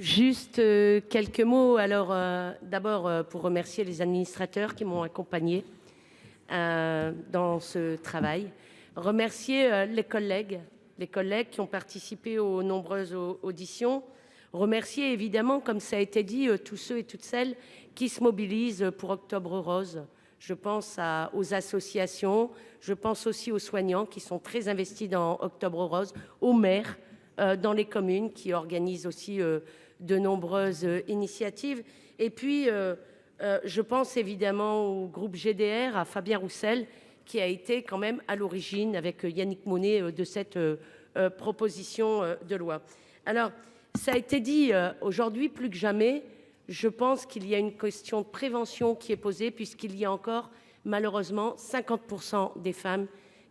Juste quelques mots. Alors, d'abord, pour remercier les administrateurs qui m'ont accompagné dans ce travail. Remercier les collègues qui ont participé aux nombreuses auditions. Remercier évidemment, comme ça a été dit, tous ceux et toutes celles qui se mobilisent pour Octobre Rose. Je pense aux associations, je pense aussi aux soignants qui sont très investis dans Octobre Rose, aux maires dans les communes qui organisent aussi de nombreuses initiatives. Et puis, je pense évidemment au groupe GDR, à Fabien Roussel, qui a été quand même à l'origine, avec Yannick Monnet, de cette proposition de loi. Alors, ça a été dit aujourd'hui, plus que jamais, je pense qu'il y a une question de prévention qui est posée, puisqu'il y a encore malheureusement 50% des femmes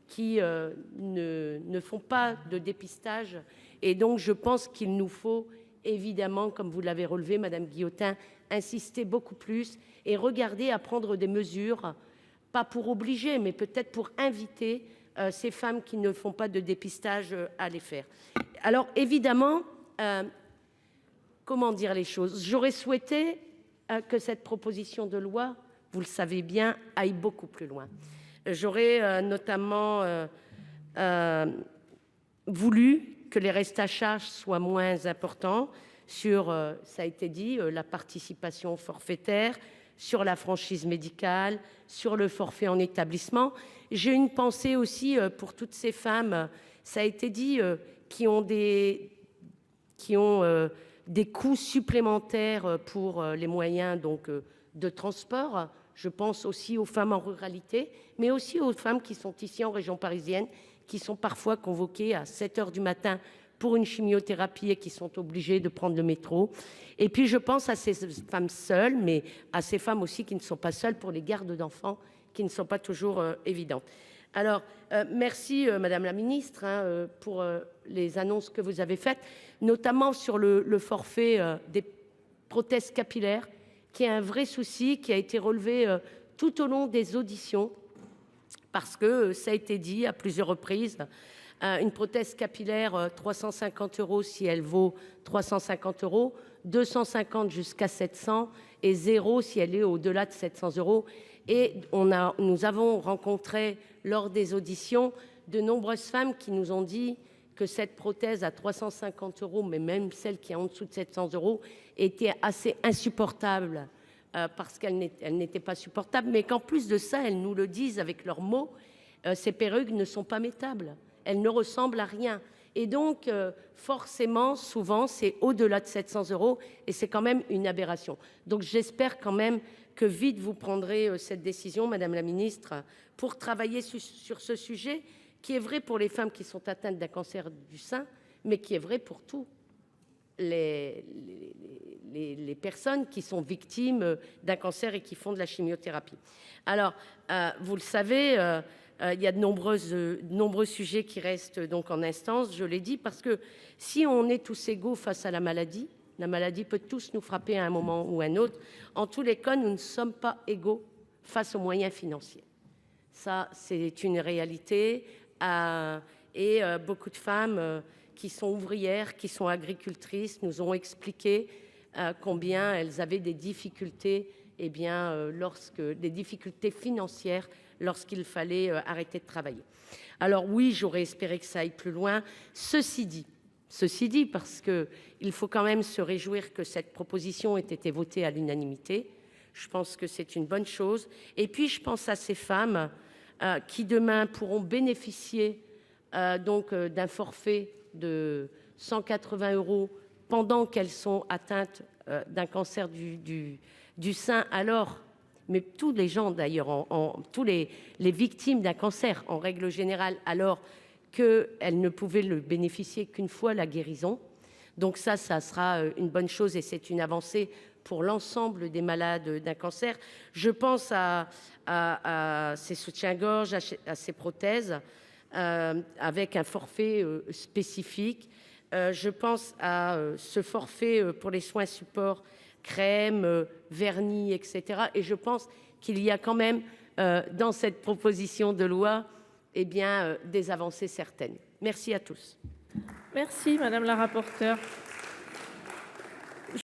qui ne font pas de dépistage. Et donc, je pense qu'il nous faut évidemment, comme vous l'avez relevé, Madame Guillotin, insister beaucoup plus et regarder à prendre des mesures, pas pour obliger, mais peut-être pour inviter ces femmes qui ne font pas de dépistage à les faire. Alors, évidemment, comment dire les choses ? J'aurais souhaité que cette proposition de loi, vous le savez bien, aille beaucoup plus loin. J'aurais notamment voulu que les restes à charge soient moins importants sur, ça a été dit, la participation forfaitaire, sur la franchise médicale, sur le forfait en établissement. J'ai une pensée aussi pour toutes ces femmes, ça a été dit, qui ont des coûts supplémentaires pour les moyens donc, de transport. Je pense aussi aux femmes en ruralité, mais aussi aux femmes qui sont ici en région parisienne, qui sont parfois convoquées à 7 heures du matin pour une chimiothérapie et qui sont obligées de prendre le métro. Et puis je pense à ces femmes seules, mais à ces femmes aussi qui ne sont pas seules pour les gardes d'enfants, qui ne sont pas toujours évidentes. Alors, merci Madame la Ministre pour les annonces que vous avez faites, notamment sur le forfait des prothèses capillaires, qui est un vrai souci, qui a été relevé tout au long des auditions, parce que ça a été dit à plusieurs reprises, une prothèse capillaire 350 € si elle vaut 350 €, 250 jusqu'à 700 et 0 si elle est au-delà de 700 €. Et nous avons rencontré lors des auditions de nombreuses femmes qui nous ont dit que cette prothèse à 350 €, mais même celle qui est en dessous de 700 €, était assez insupportable parce qu'elle n'était pas supportable, mais qu'en plus de ça, elles nous le disent avec leurs mots, ces perruques ne sont pas mettables, elles ne ressemblent à rien. Et donc, forcément, souvent, c'est au-delà de 700 € et c'est quand même une aberration. Donc, j'espère quand même que vite vous prendrez cette décision, Madame la Ministre, pour travailler sur ce sujet qui est vrai pour les femmes qui sont atteintes d'un cancer du sein, mais qui est vrai pour tous les personnes qui sont victimes d'un cancer et qui font de la chimiothérapie. Alors, vous le savez, il y a de nombreux sujets qui restent donc en instance, je l'ai dit, parce que si on est tous égaux face à la maladie peut tous nous frapper à un moment ou à un autre. En tous les cas, nous ne sommes pas égaux face aux moyens financiers. Ça, c'est une réalité. Et beaucoup de femmes qui sont ouvrières, qui sont agricultrices, nous ont expliqué combien elles avaient des difficultés, des difficultés financières lorsqu'il fallait arrêter de travailler. Alors oui, j'aurais espéré que ça aille plus loin. Ceci dit, parce qu'il faut quand même se réjouir que cette proposition ait été votée à l'unanimité. Je pense que c'est une bonne chose. Et puis, je pense à ces femmes qui demain pourront bénéficier d'un forfait de 180 € pendant qu'elles sont atteintes d'un cancer du sein. Alors, mais tous les gens d'ailleurs, tous les victimes d'un cancer en règle générale, alors qu'elles ne pouvaient le bénéficier qu'une fois la guérison. Donc ça sera une bonne chose et c'est une avancée pour l'ensemble des malades d'un cancer. Je pense à ces soutiens-gorge, à ces prothèses, avec un forfait spécifique. Je pense à ce forfait pour les soins supports, crème, vernis, etc. Et je pense qu'il y a quand même dans cette proposition de loi des avancées certaines. Merci à tous. Merci madame la rapporteure.